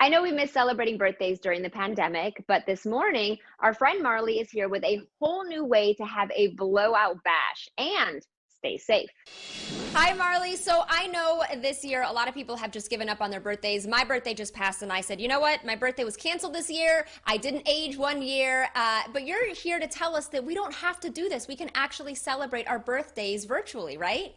I know we missed celebrating birthdays during the pandemic, but this morning, our friend Marley is here with a whole new way to have a blowout bash and stay safe. Hi, Marley. So I know this year a lot of people have just given up on their birthdays. My birthday just passed, and I said, you know what? My birthday was canceled this year. I didn't age 1 year. But you're here to tell us that we don't have to do this. We can actually celebrate our birthdays virtually, right?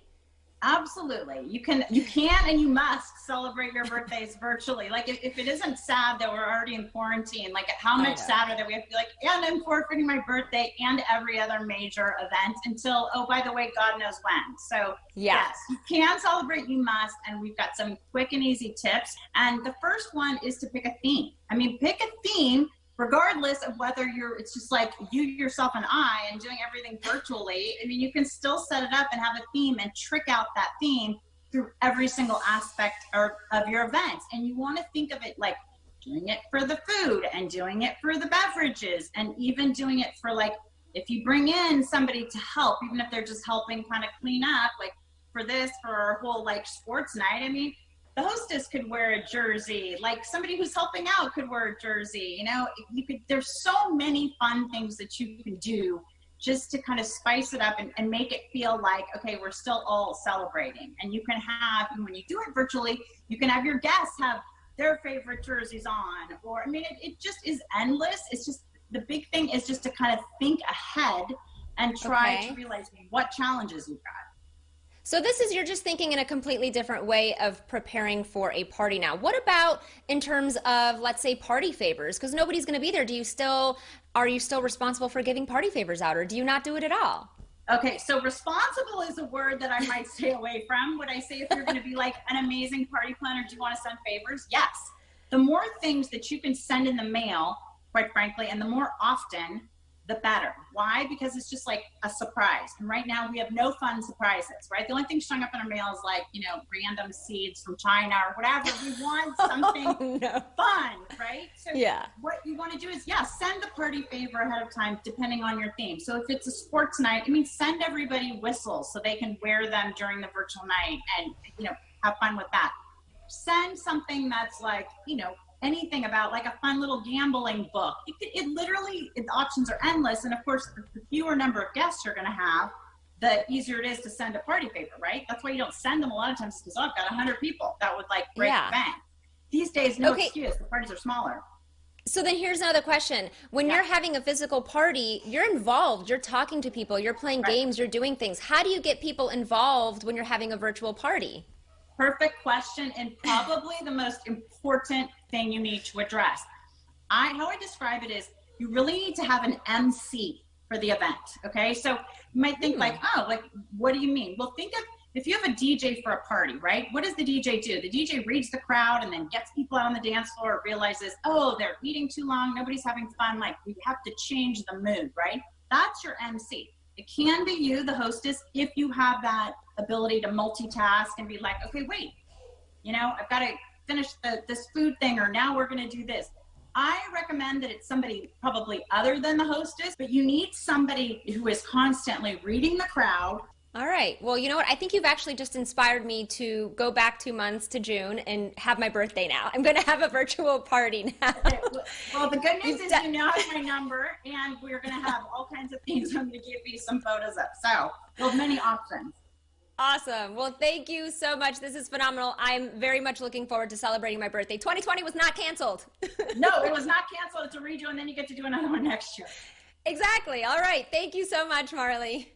Absolutely. You can and you must celebrate your birthdays virtually. Like if it isn't sad that we're already in quarantine, like how much sadder that we have to be like, and I'm forfeiting my birthday and every other major event until, oh, by the way, God knows when. So yes, you can celebrate, you must. And we've got some quick and easy tips. And the first one is to pick a theme. I mean, pick a theme regardless of whether it's just like you, yourself, and I, and doing everything virtually. I mean, you can still set it up and have a theme and trick out that theme through every single aspect of your event. And you want to think of it like doing it for the food and doing it for the beverages and even doing it for, like, if you bring in somebody to help, even if they're just helping kind of clean up, like for our whole like sports night. I mean, the hostess could wear a jersey, like somebody who's helping out could wear a jersey. You know, there's so many fun things that you can do just to kind of spice it up and make it feel like, okay, we're still all celebrating. And you can have, when you do it virtually, you can have your guests have their favorite jerseys on, or, I mean, it just is endless. It's just, the big thing is just to kind of think ahead and try to realize what challenges you've got. So you're just thinking in a completely different way of preparing for a party now. What about in terms of, let's say, party favors? Because nobody's going to be there. Are you still responsible for giving party favors out, or do you not do it at all? Okay, so responsible is a word that I might stay away from. Would I say if you're going to be like an amazing party planner, do you want to send favors? Yes. The more things that you can send in the mail, quite frankly, and the more often, the better. Why? Because it's just like a surprise. And right now we have no fun surprises, right? The only thing showing up in our mail is like, you know, random seeds from China or whatever. We want something fun, right? So what you want to do is, send the party favor ahead of time, depending on your theme. So if it's a sports night, I mean, send everybody whistles so they can wear them during the virtual night and, you know, have fun with that. Send something that's like, you know, anything about like a fun little gambling book. The options are endless. And of course, the fewer number of guests you're going to have, the easier it is to send a party favor, right? That's why you don't send them a lot of times, because I've got 100 people that would like break the bank. These days, no excuse. The parties are smaller. So then here's another question. When you're having a physical party, you're involved, you're talking to people, you're playing games, you're doing things. How do you get people involved when you're having a virtual party? Perfect question, and probably the most important thing you need to address. How I describe it is, you really need to have an MC for the event, okay? So you might think like, oh, like, what do you mean? Well, think of, if you have a DJ for a party, right? What does the DJ do? The DJ reads the crowd and then gets people out on the dance floor, realizes, oh, they're eating too long, nobody's having fun, like, we have to change the mood, right? That's your MC. It can be you, the hostess, if you have that ability to multitask and be like, okay, wait, you know, I've got to finish this food thing, or now we're going to do this. I recommend that it's somebody probably other than the hostess, but you need somebody who is constantly reading the crowd. All right. Well, you know what? I think you've actually just inspired me to go back 2 months to June and have my birthday now. I'm going to have a virtual party now. Okay. Well, the good news is you now have my number, and we're going to have all kinds of things I'm going to give you some photos of. So we'll have many options. Awesome. Well, thank you so much. This is phenomenal. I'm very much looking forward to celebrating my birthday. 2020 was not canceled. No, it was not canceled. It's a redo, and then you get to do another one next year. Exactly. All right. Thank you so much, Marley.